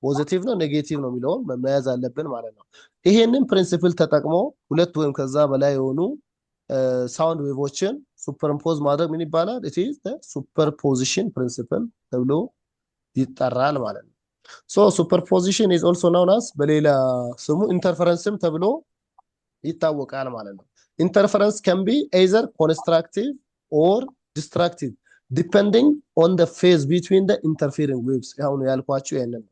A: ፖዚቲቭ ነው ኔጌቲቭ ነው የሚለውን መያዝ አለብን ማለት ነው። ይሄንን ፕሪንሲፕል ተጠቅሞ ሁለት ወይም ከዛ በላይ የሆኑ ሳውንድ ዌቮችን ሱፐርምፖዝ ማድረግ ምን ይባላል? ኢት ኢዝ ሱፐርፖዚሽን ፕሪንሲፕል ተብሎ ይጠራል ማለት ነው። ሶ ሱፐርፖዚሽን ኢዝ ኦልሶ ናውን አስ በሌላ ስሙ ኢንተርፈረንስም ተብሎ ይታወቃል ማለት ነው። ኢንተርፈረንስ ካን ቢ ኤዘር ኮንስትራክቲቭ ኦር ዲስትራክቲቭ ዲፔንዲንግ ኦን ዘ ፌዝ ቢትዊን ዘ ኢንተርፌሪንግ ዌቭስ። ያው ነው ያልኳችሁ ይሄንን ነው።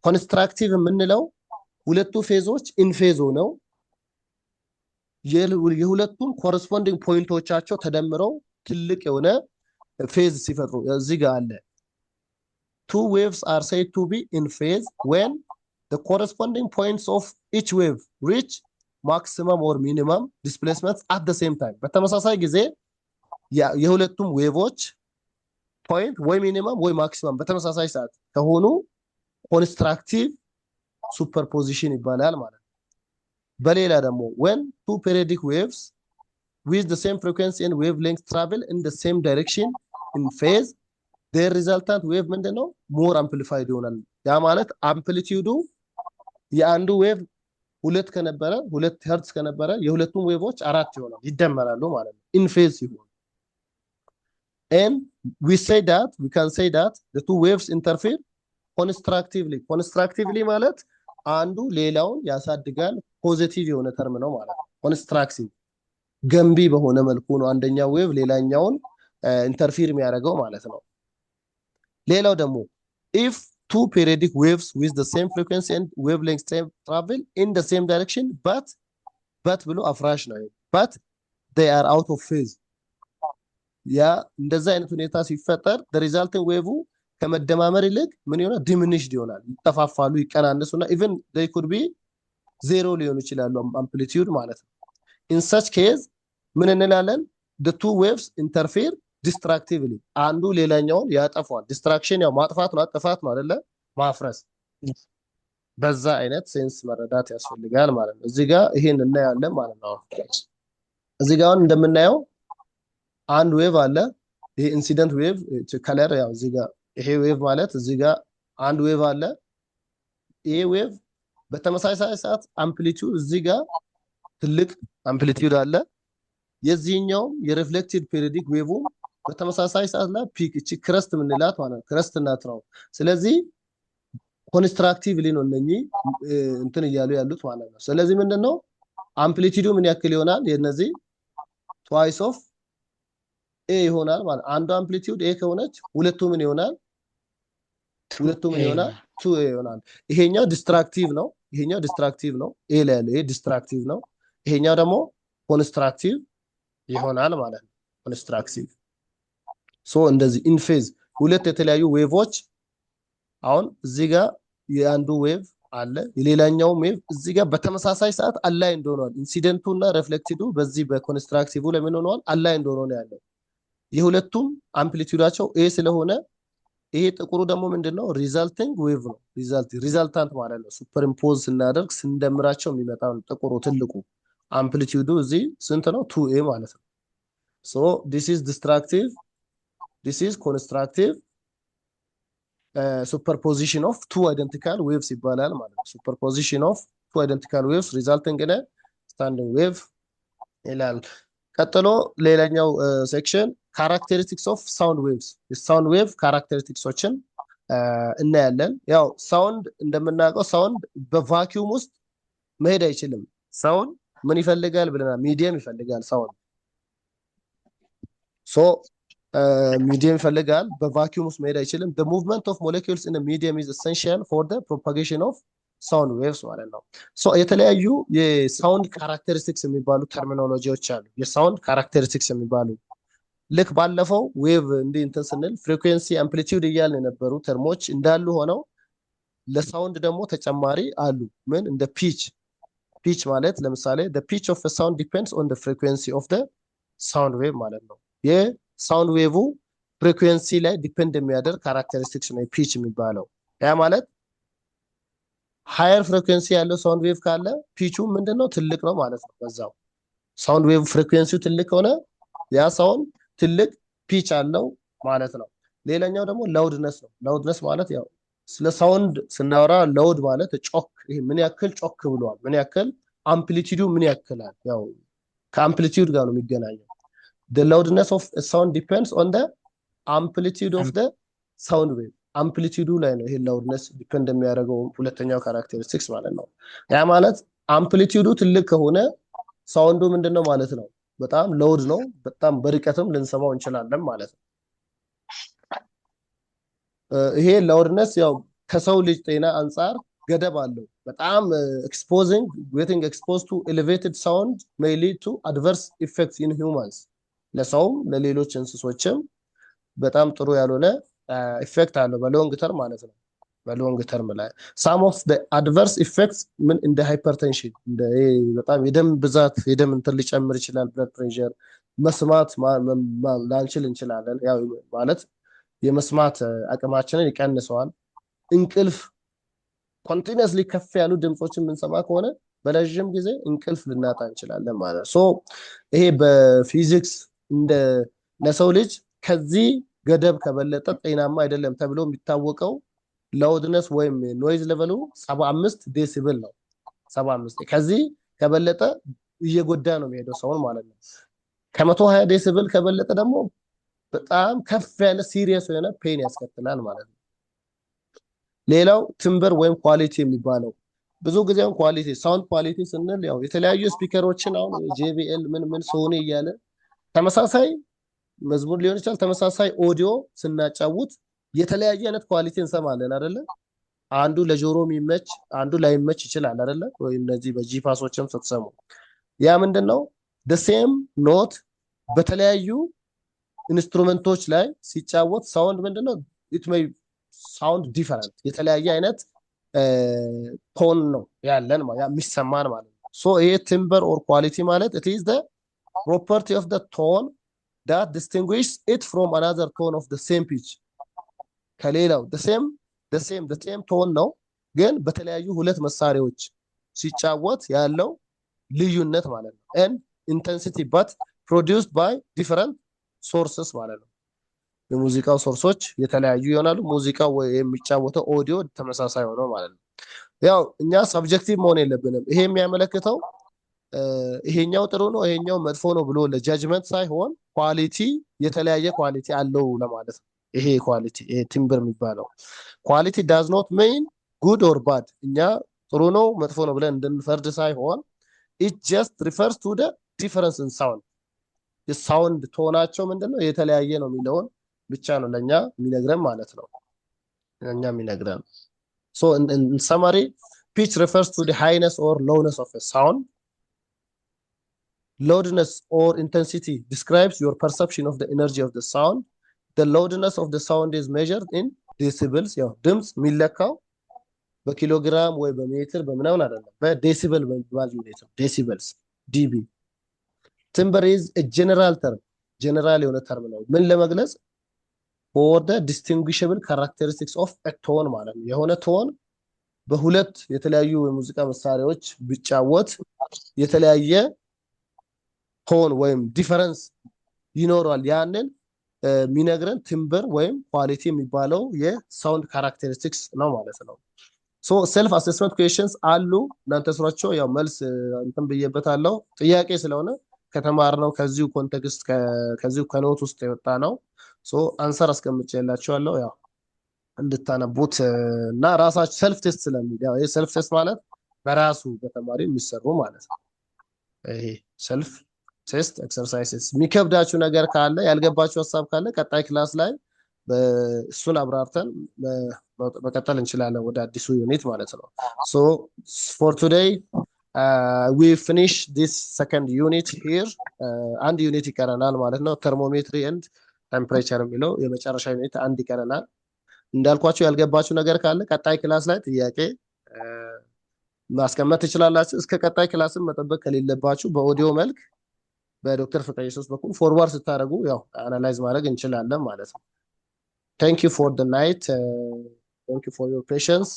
A: ኮንስትራክቲቭ የምንለው ሁለቱ ፌዞች ኢንፌዝ ሆነው የሁለቱም ኮረስፖንዲንግ ፖይንቶቻቸው ተደምረው ትልቅ የሆነ ፌዝ ሲፈጥሩ እዚህ ጋር አለ። two waves are said to be in phase when the corresponding points of each wave reach maximum or minimum displacements at the same time። በተመሳሳይ ጊዜ የሁለቱም ዌቮች ፖይንት ወይ ሚኒመም ወይ ማክሲመም በተመሳሳይ ሰዓት ከሆኑ ኮንስትራክቲቭ ሱፐርፖዚሽን ይባላል ማለት ነው። በሌላ ደግሞ when two periodic waves with the same frequency and wavelength travel in the same direction in phase their resultant wave ምንድነው? more amplified ይሆናል። ያ ማለት አምፕሊቲዩዱ የአንዱ ዌቭ 2 ከነበረ 2 ሄርትዝ ከነበረ የሁለቱም ዌቮች 4 ይሆናል ይደመራሉ ማለት ነው in phase ሲሆን። and we can say that the two waves interfere constructively ማለት አንዱ ሌላውን ያሳድጋል ፖዚቲቭ የሆነ ተርም ነው ማለት ነው። ኮንስትራክቲቭ ገንቢ በሆነ መልኩ ነው አንደኛው ዌቭ ሌላኛውን ኢንተርፊር የሚያደርገው ማለት ነው። ሌላው ደግሞ if two periodic waves with the same frequency and wavelength travel in the same direction but ብሎ አፍራሽ ነው but they are out of phase ያ እንደዛ አይነት ሁኔታ ሲፈጠር the resulting wave ከመደማመር ይልቅ ምን ይሆናል? diminished ይሆናል። ይጠፋፋሉ፣ ይቀናነሱና even they could be ዜሮ ሊሆኑ ይችላሉ አምፕሊቲዩድ ማለት ነው። in such case ምን እንላለን? the two waves interfere distractively አንዱ ሌላኛውን ያጠፋል። ዲስትራክሽን ያው ማጥፋት ነው ጥፋት ነው አይደለ? ማፍረስ። በዛ አይነት ሴንስ መረዳት ያስፈልጋል ማለት ነው። እዚህ ጋር ይሄን እናያለን ማለት ነው። እዚህ ጋር እንደምናየው አንድ ዌቭ አለ። ይሄ ኢንሲደንት ዌቭ ከለር ያው እዚህ ጋር ይሄ ዌቭ ማለት እዚህ ጋር አንድ ዌቭ አለ። ይሄ ዌቭ በተመሳሳይ ሰዓት አምፕሊቲዩድ እዚህ ጋር ትልቅ አምፕሊቲዩድ አለ። የዚህኛው የሪፍሌክትድ ፔሪዮዲክ ዌቭ በተመሳሳይ ሰዓት ላይ ፒክ እቺ ክረስት ምንላት ማለት ነው። ክረስት ናት ነው። ስለዚህ ኮንስትራክቲቭሊ ነው እነኚህ እንትን እያሉ ያሉት ማለት ነው። ስለዚህ ምንድነው አምፕሊቲዩዱ ምን ያክል ይሆናል? የነዚህ twice of a ይሆናል ማለት አንዱ አምፕሊቲዩድ a ከሆነች ሁለቱ ምን ይሆናል? ሁለቱ ምን ይሆናል? 2a ይሆናል። ይሄኛው ዲስትራክቲቭ ነው፣ ይሄኛው ዲስትራክቲቭ ነው። a ላይ ያለው ይሄ ዲስትራክቲቭ ነው፣ ይሄኛው ደግሞ ኮንስትራክቲቭ ይሆናል ማለት ነው። ኮንስትራክቲቭ ሶ እንደዚህ ኢን ፌዝ ሁለት የተለያዩ ዌቮች አሁን እዚህ ጋር የአንዱ ዌቭ አለ፣ የሌላኛው ዌቭ እዚህ ጋር በተመሳሳይ ሰዓት አላይን ሆኗል። ኢንሲደንቱና ሪፍሌክቲዱ በዚህ በኮንስትራክቲቭ ላይ ምን ሆኗል? አላይን ሆኖ ነው ያለው። የሁለቱም አምፕሊቲዩዳቸው ኤ ስለሆነ ይሄ ጥቁሩ ደግሞ ምንድነው? ሪዛልቲንግ ዌቭ ነው። ሪዛልታንት ማለት ነው። ሱፐርኢምፖዝ ስናደርግ ስንደምራቸው የሚመጣው ጥቁሩ ትልቁ አምፕሊቲዩዱ እዚህ ስንት ነው? 2a ማለት ነው። ሶ this is destructive, this is constructive superposition of two identical waves ይባላል ማለት ነው። superposition of two identical waves resulting in a standing wave ይላል። ቀጥሎ ሌላኛው ሴክሽን characteristics of sound waves የሳውንድ ዌቭ ካራክተሪስቲክሶችን እናያለን። ያው ሳውንድ እንደምናውቀው ሳውንድ በቫኪዩም ውስጥ መሄድ አይችልም። ሳውንድ ምን ይፈልጋል ብለናል? ሚዲየም ይፈልጋል ሳውንድ። ሶ ሚዲየም ይፈልጋል፣ በቫኪዩም ውስጥ መሄድ አይችልም። the movement of molecules in a medium is essential for the propagation of sound waves ማለት ነው። ሶ የተለያዩ የሳውንድ ካራክተሪስቲክስ የሚባሉ ተርሚኖሎጂዎች አሉ። የሳውንድ ካራክተሪስቲክስ የሚባሉ ልክ ባለፈው ዌቭ እንደ እንትን ስንል ፍሪኩዌንሲ አምፕሊቲዩድ እያልን የነበሩ ተርሞች እንዳሉ ሆነው ለሳውንድ ደግሞ ተጨማሪ አሉ። ምን እንደ ፒች ማለት ለምሳሌ the pitch of a sound depends on the frequency of the sound wave ማለት ነው። የሳውንድ ዌቭ ፍሪኩዌንሲ ላይ ዲፔንድ የሚያደርግ ካራክተሪስቲክስ ነው ፒች የሚባለው። ያ ማለት ሃየር ፍሪኩዌንሲ ያለው ሳውንድ ዌቭ ካለ ፒቹ ምንድነው? ትልቅ ነው ማለት ነው። በዛው ሳውንድ ዌቭ ፍሪኩዌንሲው ትልቅ ሆነ ያ ሳውንድ ትልቅ ፒች አለው ማለት ነው። ሌላኛው ደግሞ ላውድነስ ነው። ላውድነስ ማለት ያው ስለ ሳውንድ ስናወራ ላውድ ማለት ጮክ፣ ይሄ ምን ያክል ጮክ ብሏል፣ ምን ያክል አምፕሊቲዩዱ ምን ያክላል፣ ያው ከአምፕሊቲዩድ ጋር ነው የሚገናኘው። the loudness of a sound depends on the amplitude of the sound wave። አምፕሊቲዩዱ ላይ ነው ይሄ ላውድነስ ዲፔንድ የሚያደርገው ሁለተኛው ካራክተሪስቲክስ ማለት ነው። ያ ማለት አምፕሊቲዩዱ ትልቅ ከሆነ ሳውንዱ ምንድነው ማለት ነው? በጣም ላውድ ነው፣ በጣም በርቀትም ልንሰማው እንችላለን ማለት ነው። ይሄ ላውድነስ ያው ከሰው ልጅ ጤና አንጻር ገደብ አለው። በጣም getting exposed to elevated sound may lead to adverse effects in humans። ለሰውም ለሌሎች እንስሶችም በጣም ጥሩ ያልሆነ ኢፌክት አለው በሎንግ ተርም ማለት ነው። በሎንግ ተርም ላይ some of the adverse effects ምን እንደ ሃይፐርቴንሽን፣ እንደ በጣም የደም ብዛት፣ የደም እንትን ሊጨምር ይችላል፣ ብለድ ፕሬሸር፣ መስማት ላንችል እንችላለን። ያው ማለት የመስማት አቅማችንን ይቀንሰዋል። እንቅልፍ፣ ኮንቲኒየስሊ ከፍ ያሉ ድምጾችን የምንሰማ ከሆነ በረዥም ጊዜ እንቅልፍ ልናጣ እንችላለን ማለት ነው። ይሄ በፊዚክስ እንደ ለሰው ልጅ ከዚህ ገደብ ከበለጠ ጤናማ አይደለም ተብሎ የሚታወቀው ላውድነስ ወይም ኖይዝ ሌቨሉ 75 ዴሲብል ነው። 75 ከዚህ ከበለጠ እየጎዳ ነው የሚሄደው ሰውን ማለት ነው። ከ120 ዴሲብል ከበለጠ ደግሞ በጣም ከፍ ያለ ሲሪየስ የሆነ ፔን ያስከትላል ማለት ነው። ሌላው ትምበር ወይም ኳሊቲ የሚባለው ብዙ ጊዜ ኳሊቲ ሳውንድ ኳሊቲ ስንል ያው የተለያዩ ስፒከሮችን አሁን JBL ምን ሶኒ እያለ ተመሳሳይ መዝሙር ሊሆን ይችላል፣ ተመሳሳይ ኦዲዮ ስናጫውት የተለያየ አይነት ኳሊቲ እንሰማለን አይደለ? አንዱ ለጆሮ የሚመች አንዱ ላይመች ይችላል አይደለ? ወይ እነዚህ በጂፓሶችም ስትሰሙ ያ ምንድነው the same note በተለያዩ ኢንስትሩመንቶች ላይ ሲጫወት ሳውንድ ምንድነው it may sound different፣ የተለያየ አይነት ቶን ነው ያለን የሚሰማን ማለት ነው። so ይሄ timbre or quality ማለት it is the property of the tone that distinguishes it from another tone of the same pitch። ከሌላው the same tone ነው ግን በተለያዩ ሁለት መሳሪያዎች ሲጫወት ያለው ልዩነት ማለት ነው። and intensity but produced by different sources ማለት ነው። የሙዚቃው ሶርሶች የተለያዩ ይሆናሉ። ሙዚቃው የሚጫወተው ኦዲዮ ተመሳሳይ ሆኖ ማለት ነው። ያው እኛ ሰብጀክቲቭ መሆን የለብንም። ይሄ የሚያመለክተው ይሄኛው ጥሩ ነው ይሄኛው መጥፎ ነው ብሎ ለጃጅመንት ሳይሆን ኳሊቲ የተለያየ ኳሊቲ አለው ለማለት ነው። ይሄ ኳሊቲ ይሄ ቲምብር የሚባለው ኳሊቲ does not mean good or bad። እኛ ጥሩ ነው መጥፎ ነው ብለን እንድንፈርድ ሳይሆን it just refers to the difference in sound። የሳውንድ ቶናቸው ምንድነው የተለያየ ነው የሚለውን ብቻ ነው ለኛ የሚነግረን ማለት ነው። ለኛ የሚነግረን so in summary pitch refers to the highness or lowness of a sound. Loudness or intensity describes your perception of the energy of the sound. The loudness of the sound is measured in decibels። ያው ድምጽ የሚለካው በኪሎግራም ወይ በሜትር በምናምን አይደለም፣ በዴሲበል በሚባል ዩኒት ነው። decibels dB። timbre is a general term፣ ጀነራል የሆነ ተርም ነው። ምን ለመግለጽ for the distinguishable characteristics of a tone ማለት ነው። የሆነ ቶን በሁለት የተለያዩ የሙዚቃ መሳሪያዎች ቢጫወት የተለያየ ቶን ወይም ዲፈረንስ ይኖራል። ያንን የሚነግረን ቲምበር ወይም ኳሊቲ የሚባለው የሳውንድ ካራክተሪስቲክስ ነው ማለት ነው። ሶ ሴልፍ አሴስመንት ኩዌስችንስ አሉ እናንተ ስሯቸው ያው መልስ እንትን ብዬበታለሁ። ጥያቄ ስለሆነ ከተማርነው ከዚሁ ኮንቴክስት ከዚሁ ከኖት ውስጥ የወጣ ነው። ሶ አንሰር አስቀምጬላችኋለሁ ያው እንድታነቡት እና ራሳችሁ ሰልፍ ቴስት ስለሚል ያው ይሄ ሰልፍ ቴስት ማለት በራሱ በተማሪ የሚሰሩ ማለት ነው። ይሄ ሰልፍ ቴስት ኤክሰርሳይዝስ የሚከብዳችሁ ነገር ካለ ያልገባችሁ ሐሳብ ካለ ቀጣይ ክላስ ላይ እሱን አብራርተን መቀጠል እንችላለን ወደ አዲሱ ዩኒት ማለት ነው። so for today we finish this second unit here። አንድ ዩኒት ይቀረናል ማለት ነው። ተርሞሜትሪ and temperature የሚለው የመጨረሻ ዩኒት አንድ ይቀረናል። እንዳልኳችሁ ያልገባችሁ ነገር ካለ ቀጣይ ክላስ ላይ ጥያቄ ማስቀመጥ ትችላላችሁ። እስከ ቀጣይ ክላስን መጠበቅ ከሌለባችሁ በኦዲዮ መልክ በዶክተር ፍቅረ ኢየሱስ በኩል ፎርዋርድ ስታደርጉ ያው አናላይዝ ማድረግ እንችላለን ማለት ነው። thank you for the night thank you for your patience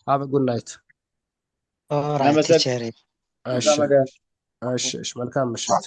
A: have a good night።
B: ኦራይት ቲቸር
A: እሺ መልካም ምሽት።